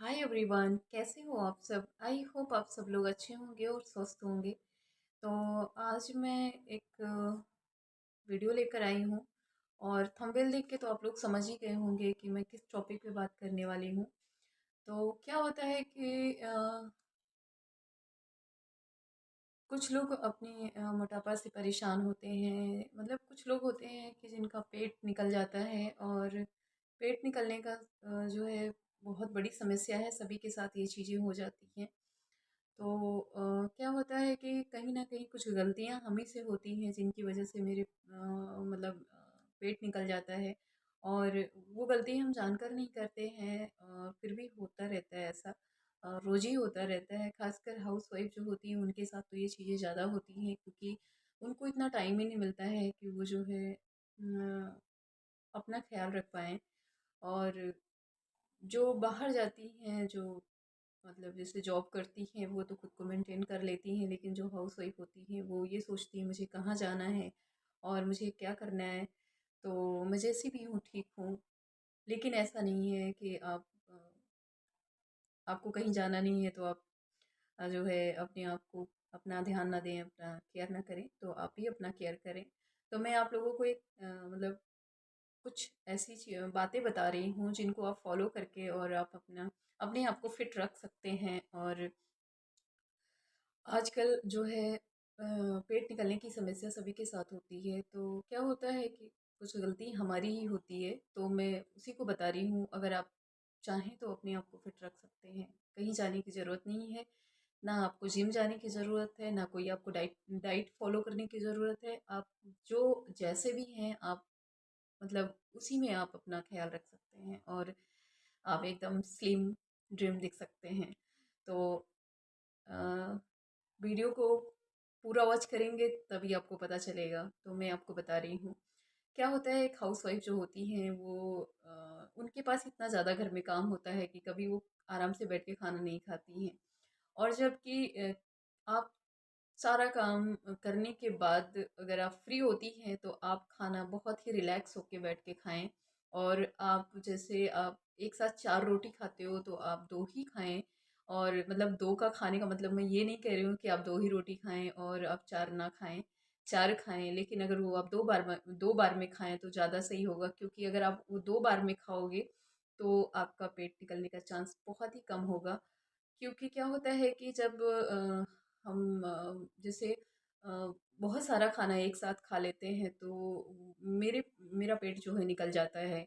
Hi everyone, कैसे हो आप सब। आई होप आप सब लोग अच्छे होंगे और स्वस्थ होंगे। तो आज मैं एक वीडियो लेकर आई हूँ और थंबनेल देख के तो आप लोग समझ ही गए होंगे कि मैं किस टॉपिक पे बात करने वाली हूँ। तो क्या होता है कि कुछ लोग अपने मोटापा से परेशान होते हैं। मतलब कुछ लोग होते हैं कि जिनका पेट निकल जाता है और पेट निकलने का जो है बहुत बड़ी समस्या है। सभी के साथ ये चीज़ें हो जाती हैं। तो क्या होता है कि कहीं न कहीं कुछ गलतियाँ हम ही से होती हैं जिनकी वज़ह से मेरे मतलब पेट निकल जाता है। और वो गलती हम जानकर नहीं करते हैं, फिर भी होता रहता है ऐसा। रोज़ ही होता रहता है, ख़ासकर हाउसवाइफ़ जो होती हैं उनके साथ तो ये चीज़ें ज़्यादा होती हैं, क्योंकि उनको इतना टाइम ही नहीं मिलता है कि वो जो है अपना ख़्याल रख पाएँ। और जो बाहर जाती हैं, जो मतलब जैसे जॉब करती हैं, वो तो खुद को मेंटेन कर लेती हैं, लेकिन जो हाउसवाइफ होती हैं वो ये सोचती हैं मुझे कहाँ जाना है और मुझे क्या करना है। तो मैं जैसी भी हूँ ठीक हूँ, लेकिन ऐसा नहीं है कि आपको कहीं जाना नहीं है तो आप जो है अपने आप को अपना ध्यान ना दें, अपना केयर ना करें, तो आप ही अपना केयर करें। तो मैं आप लोगों को एक मतलब कुछ ऐसी बातें बता रही हूँ जिनको आप फॉलो करके और आप अपना अपने आप को फिट रख सकते हैं। और आजकल जो है पेट निकलने की समस्या सभी के साथ होती है। तो क्या होता है कि कुछ गलती हमारी ही होती है, तो मैं उसी को बता रही हूँ। अगर आप चाहें तो अपने आप को फिट रख सकते हैं। कहीं जाने की ज़रूरत नहीं है, ना आपको जिम जाने की ज़रूरत है, ना कोई आपको डाइट डाइट फॉलो करने की ज़रूरत है। आप जो जैसे भी हैं आप, मतलब उसी में आप अपना ख्याल रख सकते हैं और आप एकदम स्लिम ड्रिम दिख सकते हैं। तो अ, वीडियो को पूरा वॉच करेंगे तभी आपको पता चलेगा। तो मैं आपको बता रही हूँ, क्या होता है एक हाउसवाइफ जो होती हैं वो उनके पास इतना ज़्यादा घर में काम होता है कि कभी वो आराम से बैठ के खाना नहीं खाती हैं। और जबकि आप सारा काम करने के बाद अगर आप फ्री होती हैं तो आप खाना बहुत ही रिलैक्स होके बैठ के खाएं। और आप जैसे आप एक साथ 4 रोटी खाते हो तो आप 2 ही खाएं। और मतलब 2 का खाने का मतलब मैं ये नहीं कह रही हूँ कि आप 2 ही रोटी खाएं और आप 4 ना खाएं, 4 खाएं। लेकिन अगर वो आप 2 बार में खाएं तो ज़्यादा सही होगा, क्योंकि अगर आप वो 2 बार में खाओगे तो आपका पेट निकलने का चांस बहुत ही कम होगा। क्योंकि क्या होता है कि जब हम जैसे बहुत सारा खाना एक साथ खा लेते हैं तो मेरा पेट जो है निकल जाता है।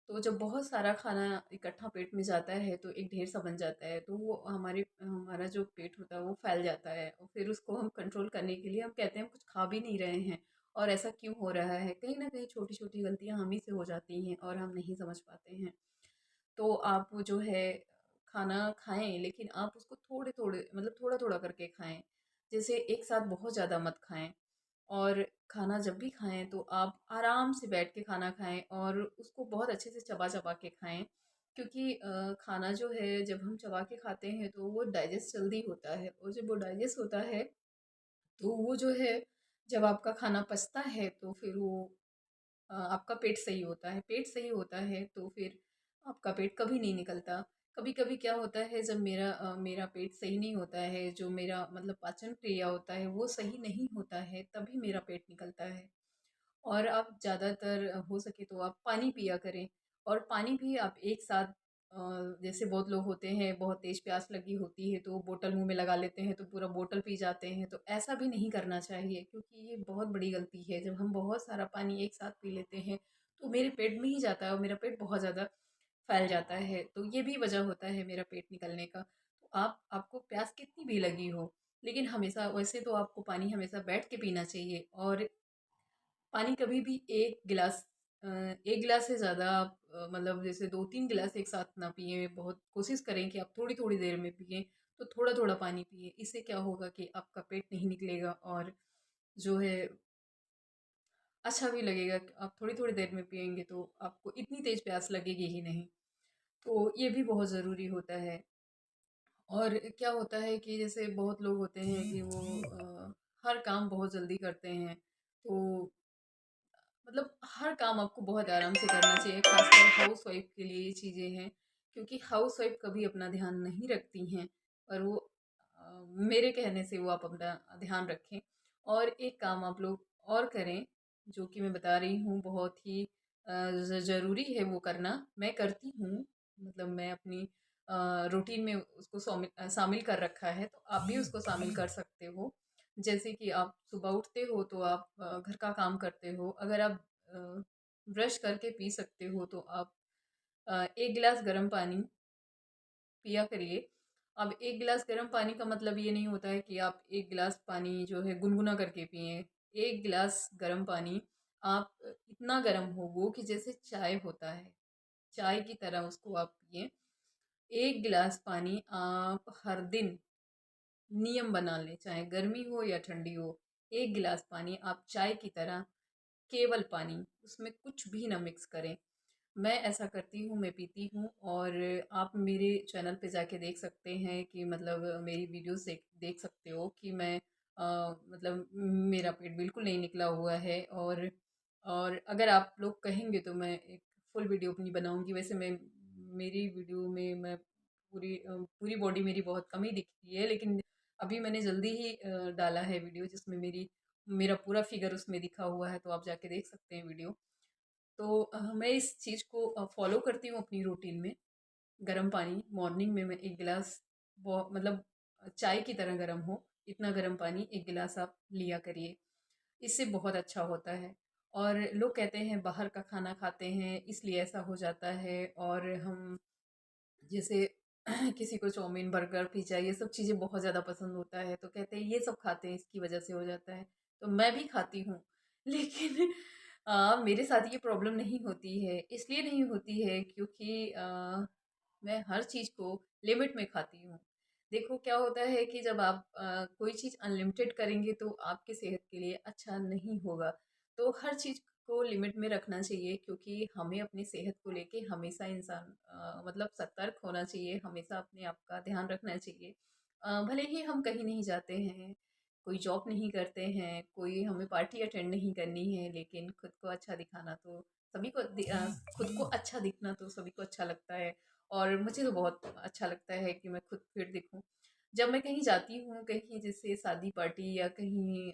तो जब बहुत सारा खाना इकट्ठा पेट में जाता है तो एक ढेर सा बन जाता है, तो वो हमारा जो पेट होता है वो फैल जाता है और फिर उसको हम कंट्रोल करने के लिए हम कहते हैं हम कुछ खा भी नहीं रहे हैं। और ऐसा क्यों हो रहा है? कहीं ना कहीं छोटी छोटी गलतियां हम ही से हो जाती हैं और हम नहीं समझ पाते हैं। तो आप जो है खाना खाएँ, लेकिन आप उसको थोड़े-थोड़े मतलब थोड़ा-थोड़ा करके खाएँ। जैसे एक साथ बहुत ज़्यादा मत खाएँ। और खाना जब भी खाएँ तो आप आराम से बैठ के खाना खाएँ और उसको बहुत अच्छे से चबा-चबा के खाएँ। क्योंकि खाना जो है जब हम चबा के खाते हैं तो वो डाइजेस्ट जल्दी होता है, और जब वो डाइजेस्ट होता है तो वो जो है जब आपका खाना पचता है तो फिर वो आपका पेट सही होता है। पेट सही होता है तो फिर आपका पेट कभी नहीं निकलता। कभी-कभी क्या होता है जब मेरा पेट सही नहीं होता है, जो मेरा मतलब पाचन क्रिया होता है वो सही नहीं होता है, तभी मेरा पेट निकलता है। और आप ज़्यादातर हो सके तो आप पानी पिया करें। और पानी भी आप एक साथ जैसे बहुत लोग होते हैं बहुत तेज़ प्यास लगी होती है तो वो बोतल मुँह में लगा लेते हैं तो पूरा बोतल पी जाते हैं, तो ऐसा भी नहीं करना चाहिए, क्योंकि ये बहुत बड़ी गलती है। जब हम बहुत सारा पानी एक साथ पी लेते हैं तो मेरे पेट में ही जाता है और मेरा पेट बहुत ज़्यादा फैल जाता है। तो ये भी वजह होता है मेरा पेट निकलने का। तो आपको प्यास कितनी भी लगी हो, लेकिन हमेशा वैसे तो आपको पानी हमेशा बैठ के पीना चाहिए। और पानी कभी भी 1 गिलास से ज़्यादा आप मतलब जैसे 2-3 गिलास एक साथ ना पिएँ। बहुत कोशिश करें कि आप थोड़ी-थोड़ी देर में पिएँ, तो थोड़ा-थोड़ा पानी पिएँ। इससे क्या होगा कि आपका पेट नहीं निकलेगा और जो है अच्छा भी लगेगा कि आप थोड़ी-थोड़ी देर में पिएँगे तो आपको इतनी तेज़ प्यास लगेगी ही नहीं। तो ये भी बहुत ज़रूरी होता है। और क्या होता है कि जैसे बहुत लोग होते हैं कि वो हर काम बहुत जल्दी करते हैं। तो मतलब हर काम आपको बहुत आराम से करना चाहिए, खासकर हाउसवाइफ के लिए ये चीज़ें हैं। क्योंकि हाउसवाइफ कभी अपना ध्यान नहीं रखती हैं, और वो मेरे कहने से वो आप अपना ध्यान रखें। और एक काम आप लोग और करें, जो कि मैं बता रही हूँ, बहुत ही ज़रूरी है वो करना। मैं करती हूँ, मतलब मैं अपनी रूटीन में उसको शामिल कर रखा है, तो आप भी उसको शामिल कर सकते हो। जैसे कि आप सुबह उठते हो तो आप घर का काम करते हो, अगर आप ब्रश करके पी सकते हो तो आप 1 गिलास गर्म पानी पिया करिए। अब 1 गिलास गर्म पानी का मतलब ये नहीं होता है कि आप 1 गिलास पानी जो है गुनगुना करके पिएँ। 1 गिलास गर्म पानी आप इतना गर्म हो वो कि जैसे चाय होता है, चाय की तरह उसको आप पिएँ। 1 गिलास पानी आप हर दिन नियम बना लें, चाहे गर्मी हो या ठंडी हो। 1 गिलास पानी आप चाय की तरह, केवल पानी, उसमें कुछ भी ना मिक्स करें। मैं ऐसा करती हूँ, मैं पीती हूँ। और आप मेरे चैनल पे जाके देख सकते हैं कि मतलब मेरी वीडियोस देख देख सकते हो कि मैं मतलब मेरा पेट बिल्कुल नहीं निकला हुआ है। और अगर आप लोग कहेंगे तो मैं एक फुल वीडियो अपनी बनाऊंगी। वैसे मैं मेरी वीडियो में मैं पूरी बॉडी मेरी बहुत कम ही दिखती है, लेकिन अभी मैंने जल्दी ही डाला है वीडियो जिसमें मेरा पूरा फिगर उसमें दिखा हुआ है, तो आप जाके देख सकते हैं वीडियो। तो मैं इस चीज़ को फ़ॉलो करती हूँ अपनी रूटीन में। गर्म पानी मॉर्निंग में मैं 1 गिलास, मतलब चाय की तरह गर्म हो, इतना गर्म पानी 1 गिलास आप लिया करिए। इससे बहुत अच्छा होता है। और लोग कहते हैं बाहर का खाना खाते हैं इसलिए ऐसा हो जाता है, और हम जैसे किसी को चाउमीन, बर्गर, पिज़्ज़ा ये सब चीज़ें बहुत ज़्यादा पसंद होता है, तो कहते हैं ये सब खाते हैं इसकी वज़ह से हो जाता है। तो मैं भी खाती हूँ, लेकिन मेरे साथ ये प्रॉब्लम नहीं होती है। इसलिए नहीं होती है क्योंकि मैं हर चीज़ को लिमिट में खाती हूँ। देखो क्या होता है कि जब आप कोई चीज़ अनलिमिटेड करेंगे तो आपके सेहत के लिए अच्छा नहीं होगा। तो हर चीज़ को लिमिट में रखना चाहिए, क्योंकि हमें अपनी सेहत को लेके हमेशा मतलब सतर्क होना चाहिए, हमेशा अपने आप का ध्यान रखना चाहिए। भले ही हम कहीं नहीं जाते हैं, कोई जॉब नहीं करते हैं, कोई हमें पार्टी अटेंड नहीं करनी है, लेकिन खुद को अच्छा दिखाना तो सभी को खुद को अच्छा दिखना तो सभी को अच्छा लगता है। और मुझे तो बहुत अच्छा लगता है कि मैं खुद फिट दिखूँ। जब मैं कहीं जाती हूँ, कहीं जैसे शादी पार्टी या कहीं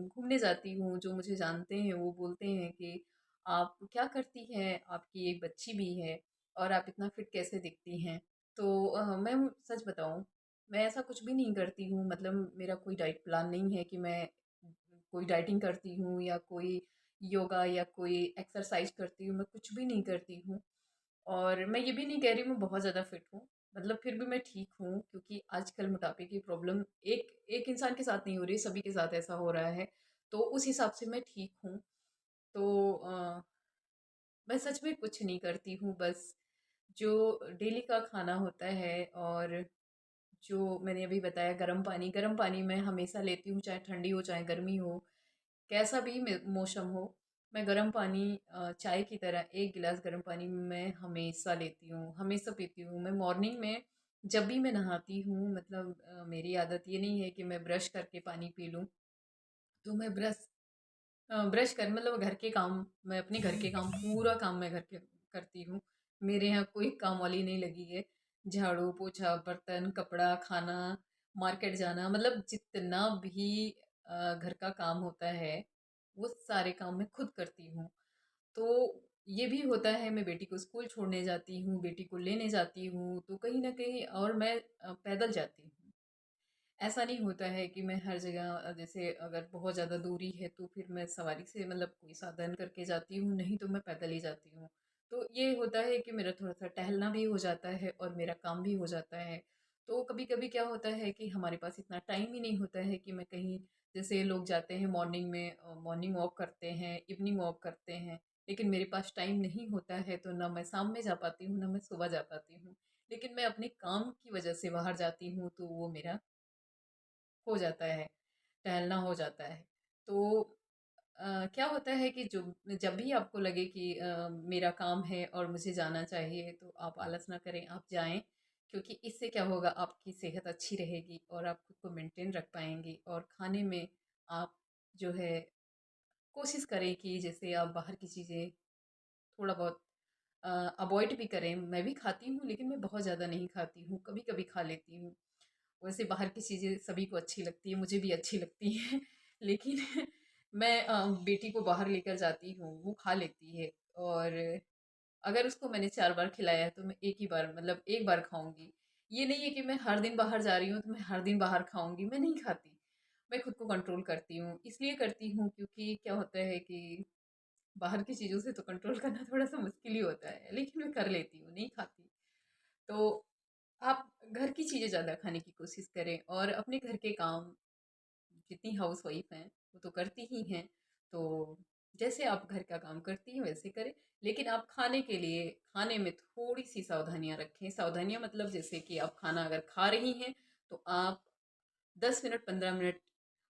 घूमने जाती हूँ, जो मुझे जानते हैं वो बोलते हैं कि आप क्या करती हैं? आपकी एक बच्ची भी है और आप इतना फिट कैसे दिखती हैं? तो मैं सच बताऊँ, मैं ऐसा कुछ भी नहीं करती हूँ। मतलब मेरा कोई डाइट प्लान नहीं है कि मैं कोई डाइटिंग करती हूँ या कोई योगा या कोई एक्सरसाइज करती हूँ, मैं कुछ भी नहीं करती हूँ। और मैं ये भी नहीं कह रही हूँ मैं बहुत ज़्यादा फिट हूँ, मतलब फिर भी मैं ठीक हूँ, क्योंकि आजकल मोटापे की प्रॉब्लम एक एक इंसान के साथ नहीं हो रही, सभी के साथ ऐसा हो रहा है। तो उस हिसाब से मैं ठीक हूँ। तो मैं सच में कुछ नहीं करती हूँ, बस जो डेली का खाना होता है, और जो मैंने अभी बताया गर्म पानी मैं हमेशा लेती हूँ, चाहे ठंडी हो चाहे गर्मी हो, कैसा भी मौसम हो। मैं गर्म पानी चाय की तरह 1 गिलास गर्म पानी मैं हमेशा लेती हूँ, हमेशा पीती हूँ। मैं मॉर्निंग में जब भी मैं नहाती हूँ, मतलब मेरी आदत ये नहीं है कि मैं ब्रश करके पानी पी लूँ। तो मैं ब्रश कर मतलब घर के काम, मैं अपने घर के काम, पूरा काम मैं घर के करती हूँ। मेरे यहाँ कोई काम वाली नहीं लगी है। झाड़ू, पोछा, बर्तन, कपड़ा, खाना, मार्केट जाना, मतलब जितना भी घर का काम होता है, वो सारे काम मैं खुद करती हूँ। तो ये भी होता है, मैं बेटी को स्कूल छोड़ने जाती हूँ, बेटी को लेने जाती हूँ, तो कहीं न कहीं, और मैं पैदल जाती हूँ। ऐसा नहीं होता है कि मैं हर जगह जैसे अगर बहुत ज़्यादा दूरी है तो फिर मैं सवारी से, मतलब कोई साधन करके जाती हूँ, नहीं तो मैं पैदल ही जाती हूँ। तो ये होता है कि मेरा थोड़ा-सा टहलना भी हो जाता है और मेरा काम भी हो जाता है। तो कभी-कभी क्या होता है कि हमारे पास इतना टाइम ही नहीं होता है कि मैं कहीं, जैसे लोग जाते हैं मॉर्निंग में मॉर्निंग वॉक करते हैं, इवनिंग वॉक करते हैं, लेकिन मेरे पास टाइम नहीं होता है, तो ना मैं शाम में जा पाती हूँ, ना मैं सुबह जा पाती हूँ। लेकिन मैं अपने काम की वजह से बाहर जाती हूँ, तो वो मेरा हो जाता है, टहलना हो जाता है। तो क्या होता है कि जो जब भी आपको लगे कि मेरा काम है और मुझे जाना चाहिए, तो आप आलस ना करें, आप जाएँ। क्योंकि इससे क्या होगा, आपकी सेहत अच्छी रहेगी और आप खुद को मेंटेन रख पाएँगे। और खाने में आप जो है कोशिश करें कि जैसे आप बाहर की चीज़ें थोड़ा बहुत अवॉइड भी करें। मैं भी खाती हूँ लेकिन मैं बहुत ज़्यादा नहीं खाती हूँ, कभी-कभी खा लेती हूँ। वैसे बाहर की चीज़ें सभी को अच्छी लगती है, मुझे भी अच्छी लगती हैं लेकिन मैं बेटी को बाहर लेकर जाती हूँ, वो खा लेती है। और अगर उसको मैंने 4 बार खिलाया है तो मैं एक ही बार मतलब एक बार खाऊँगी। ये नहीं है कि मैं हर दिन बाहर जा रही हूँ तो मैं हर दिन बाहर खाऊँगी, मैं नहीं खाती। मैं खुद को कंट्रोल करती हूँ, इसलिए करती हूँ क्योंकि क्या होता है कि बाहर की चीज़ों से तो कंट्रोल करना थोड़ा-सा मुश्किल ही होता है, लेकिन मैं कर लेती हूँ, नहीं खाती। तो आप घर की चीज़ें ज़्यादा खाने की कोशिश करें और अपने घर के काम जितनी हाउसवाइफ हैं वो तो करती ही हैं, तो जैसे आप घर का काम करती हैं वैसे करें। लेकिन आप खाने के लिए खाने में थोड़ी सी सावधानियां रखें। सावधानियां मतलब जैसे कि आप खाना अगर खा रही हैं तो आप 10 मिनट 15 मिनट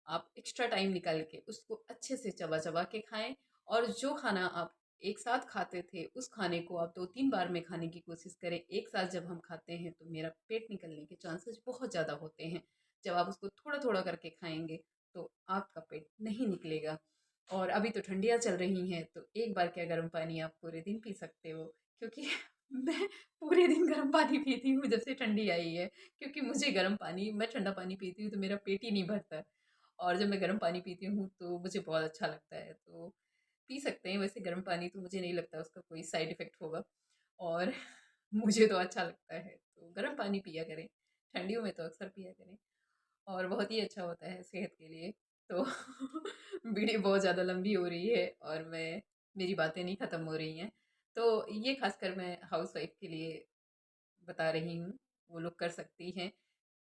आप एक्स्ट्रा टाइम निकाल के उसको अच्छे से चबा चबा के खाएं। और जो खाना आप एक साथ खाते थे उस खाने को आप 2-3 बार में खाने की कोशिश करें। एक साथ जब हम खाते हैं तो मेरा पेट निकलने के चांसेस बहुत ज़्यादा होते हैं। जब आप उसको थोड़ा थोड़ा करके खाएंगे तो आपका पेट नहीं निकलेगा। और अभी तो ठंडियाँ चल रही हैं तो एक बार क्या गर्म पानी आप पूरे दिन पी सकते हो, क्योंकि मैं पूरे दिन गर्म पानी पीती हूँ जब से ठंडी आई है। क्योंकि मुझे गर्म पानी मैं ठंडा पानी पीती हूँ तो मेरा पेट ही नहीं भरता है। और जब मैं गर्म पानी पीती हूँ तो मुझे बहुत अच्छा लगता है, तो पी सकते हैं। वैसे गर्म पानी तो मुझे नहीं लगता उसका कोई साइड इफ़ेक्ट होगा और मुझे तो अच्छा लगता है, तो गर्म पानी पिया करें। ठंडियों में तो अक्सर पिया करें और बहुत ही अच्छा होता है सेहत के लिए। तो वीडियो बहुत ज़्यादा लंबी हो रही है और मेरी बातें नहीं ख़त्म हो रही हैं। तो ये ख़ासकर मैं हाउसवाइफ़ के लिए बता रही हूँ, वो लोग कर सकती हैं।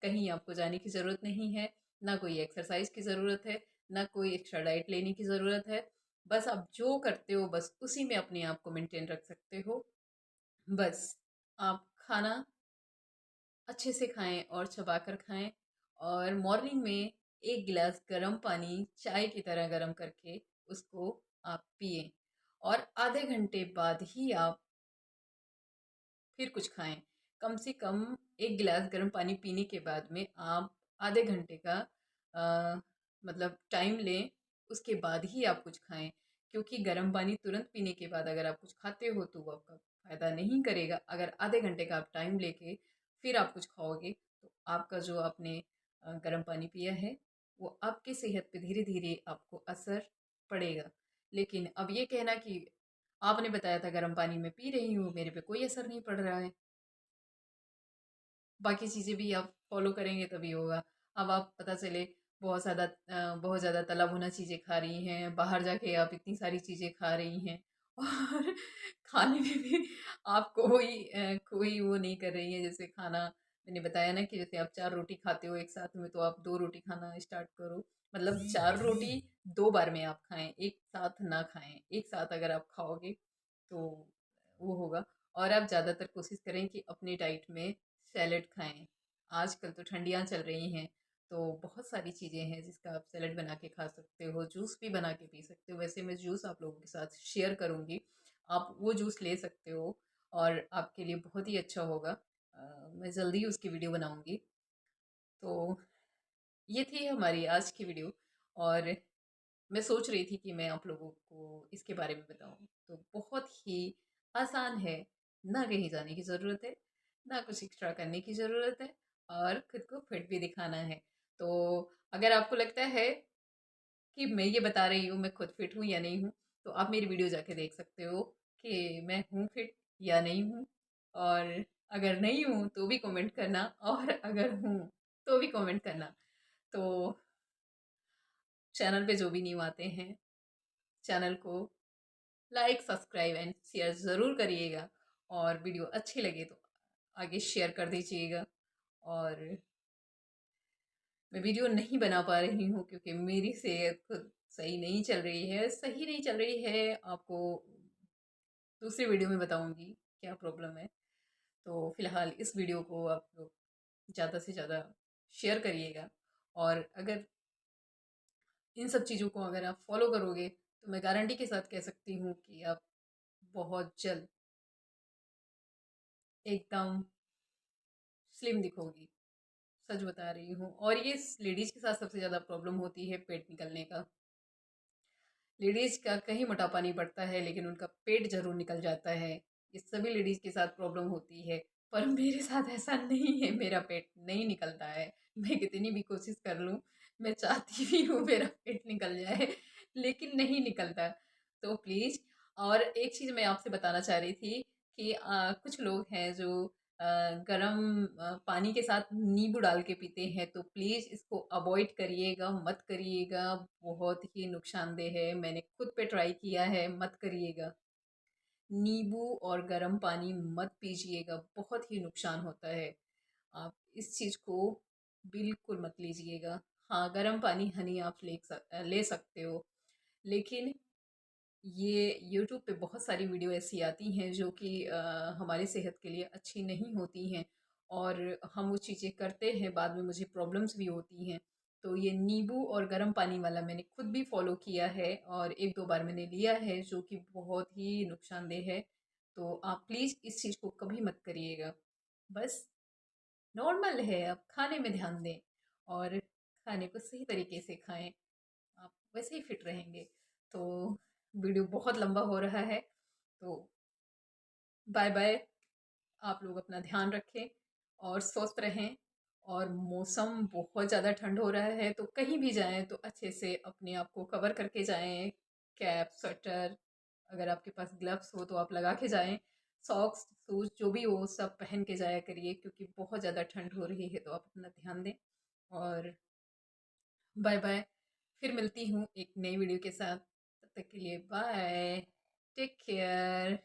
कहीं आपको जाने की ज़रूरत नहीं है, ना कोई एक्सरसाइज़ की ज़रूरत है, ना कोई एक्स्ट्रा डाइट लेने की ज़रूरत है। बस आप जो करते हो बस उसी में अपने आप को मेंटेन रख सकते हो। बस आप खाना अच्छे से खाएँ और चबाकर खाएँ और मॉर्निंग में 1 गिलास गर्म पानी चाय की तरह गर्म करके उसको आप पिएँ और आधे घंटे बाद ही आप फिर कुछ खाएँ। कम से कम 1 गिलास गर्म पानी पीने के बाद में आप आधे घंटे का मतलब टाइम लें, उसके बाद ही आप कुछ खाएँ। क्योंकि गर्म पानी तुरंत पीने के बाद अगर आप कुछ खाते हो तो वो आपका फ़ायदा नहीं करेगा। अगर आधे घंटे का आप टाइम लेके फिर आप कुछ खाओगे तो आपका जो आपने गर्म पानी पिया है, वो आपकी सेहत पे धीरे-धीरे आपको असर पड़ेगा। लेकिन अब ये कहना कि आपने बताया था गर्म पानी मैं पी रही हूँ, मेरे पे कोई असर नहीं पड़ रहा है। बाकी चीज़ें भी आप फ़ॉलो करेंगे तभी होगा। अब आप पता चले बहुत ज़्यादा तला भुना चीज़ें खा रही हैं, बाहर जाके आप इतनी सारी चीज़ें खा रही हैं और खाने में भी आप कोई वो नहीं कर रही हैं। जैसे खाना मैंने बताया ना कि जैसे आप 4 रोटी खाते हो एक साथ में तो आप 2 रोटी खाना स्टार्ट करो। मतलब 4 रोटी 2 बार में आप खाएँ, एक साथ ना खाएँ। एक साथ अगर आप खाओगे तो वो होगा। और आप ज़्यादातर कोशिश करें कि अपनी डाइट में सैलेड खाएँ। आजकल तो ठंडियाँ चल रही हैं, तो बहुत सारी चीज़ें हैं जिसका आप सैलेड बना के खा सकते हो, जूस भी बना के पी सकते हो। वैसे मैं जूस आप लोगों के साथ शेयर करूँगी, आप वो जूस ले सकते हो और आपके लिए बहुत ही अच्छा होगा। मैं जल्दी ही उसकी वीडियो बनाऊँगी। तो ये थी हमारी आज की वीडियो और मैं सोच रही थी कि मैं आप लोगों को इसके बारे में बताऊँ। तो बहुत ही आसान है, ना कहीं जाने की ज़रूरत है, ना कुछ एक्स्ट्रा करने की ज़रूरत है और खुद को फिट भी दिखाना है। तो अगर आपको लगता है कि मैं ये बता रही हूँ मैं खुद फिट हूँ या नहीं हूँ, तो आप मेरी वीडियो जाके देख सकते हो कि मैं हूँ फिट या नहीं हूँ। और अगर नहीं हूँ तो भी कमेंट करना और अगर हूँ तो भी कमेंट करना। तो चैनल पे जो भी न्यू आते हैं, चैनल को लाइक सब्सक्राइब एंड शेयर ज़रूर करिएगा और वीडियो अच्छी लगे तो आगे शेयर कर दीजिएगा। और मैं वीडियो नहीं बना पा रही हूँ क्योंकि मेरी सेहत खुद सही नहीं चल रही है, सही नहीं चल रही है। आपको दूसरी वीडियो में बताऊँगी क्या प्रॉब्लम है। तो फ़िलहाल इस वीडियो को आप लोग ज़्यादा से ज़्यादा शेयर करिएगा और अगर इन सब चीज़ों को अगर आप फॉलो करोगे तो मैं गारंटी के साथ कह सकती हूँ कि आप बहुत जल्द एकदम स्लिम दिखोगी। सच बता रही हूँ। और ये लेडीज़ के साथ सबसे ज़्यादा प्रॉब्लम होती है पेट निकलने का। लेडीज़ का कहीं मोटापा नहीं बढ़ता है लेकिन उनका पेट ज़रूर निकल जाता है। ये सभी लेडीज़ के साथ प्रॉब्लम होती है, पर मेरे साथ ऐसा नहीं है, मेरा पेट नहीं निकलता है। मैं कितनी भी कोशिश कर लूँ, मैं चाहती भी हूँ मेरा पेट निकल जाए, लेकिन नहीं निकलता। तो प्लीज़, और एक चीज़ मैं आपसे बताना चाह रही थी कि कुछ लोग हैं जो गरम पानी के साथ नींबू डाल के पीते हैं, तो प्लीज़ इसको अवॉइड करिएगा, मत करिएगा, बहुत ही नुकसानदेह है। मैंने खुद पे ट्राई किया है, मत करिएगा। नींबू और गर्म पानी मत पीजिएगा, बहुत ही नुकसान होता है। आप इस चीज़ को बिल्कुल मत लीजिएगा। हाँ, गर्म पानी हनी आप ले सकते हो, लेकिन ये यूट्यूब पे बहुत सारी वीडियो ऐसी आती हैं जो कि हमारी सेहत के लिए अच्छी नहीं होती हैं, और हम वो चीज़ें करते हैं, बाद में मुझे प्रॉब्लम्स भी होती हैं। तो ये नींबू और गर्म पानी वाला मैंने खुद भी फॉलो किया है, और एक दो बार मैंने लिया है, जो कि बहुत ही नुकसानदेह है। तो आप प्लीज़ इस चीज़ को कभी मत करिएगा। बस नॉर्मल है, आप खाने में ध्यान दें, और खाने को सही तरीके से खाएं, आप वैसे ही फिट रहेंगे। तो वीडियो बहुत लंबा हो रहा है, तो बाय बाय। आप लोग अपना ध्यान रखें और स्वस्थ रहें। और मौसम बहुत ज़्यादा ठंड हो रहा है, तो कहीं भी जाएं तो अच्छे से अपने आप को कवर करके जाएं। कैप, स्वेटर, अगर आपके पास ग्लव्स हो तो आप लगा के जाएं। सॉक्स, शूज़ जो भी हो सब पहन के जाया करिए, क्योंकि बहुत ज़्यादा ठंड हो रही है, तो आप अपना ध्यान दें। और बाय बाय। फिर मिलती हूँ एक नई वीडियो के साथ, तब तक के लिए बाय। Take care.